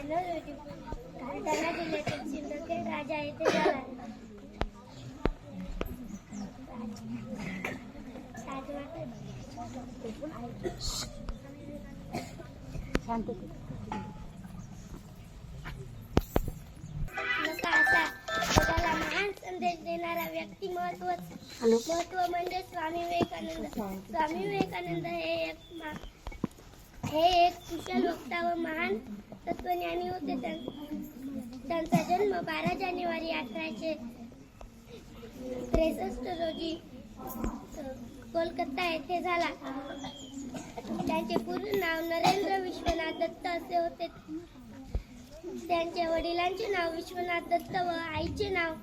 रोजी बुलढाणा जिल्ह्यातील सिंदखेड राजा येथे झाला. जगाला महान संदेश देणारा व्यक्तिमत्व म्हणजे स्वामी विवेकानंद. स्वामी विवेकानंद हे एक कुशल वक्ता व महान तत्वज्ञानी होते. त्यांचा जन्म 12 जानेवारी 1863 रोजी कोलकाता येथे झाला. त्यांचे पूर्ण नाव नरेंद्र विश्वनाथ दत्त असे होते. त्यांच्या वडिलांचे नाव विश्वनाथ दत्त व आईचे नाव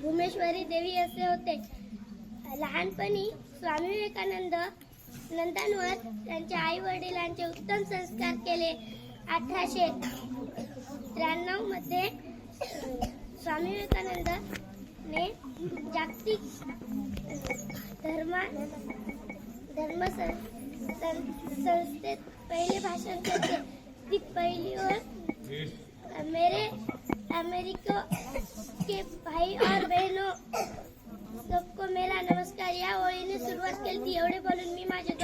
भुमेश्वरी देवी असे होते. लहानपणी स्वामी विवेकानंद नंदांवर त्यांच्या आई वडिलांचे उत्तम संस्कार केले. 1893 मध्ये स्वामी विवेकानंदने जागतिक धर्म संस्थेत पहिले भाषण केले. ती पहिली ओर अमेरिका के भाई और बहनों सबको मेरा नमस्कार या ओळीने सुरुवात केली. एवढे बोलून मी माझे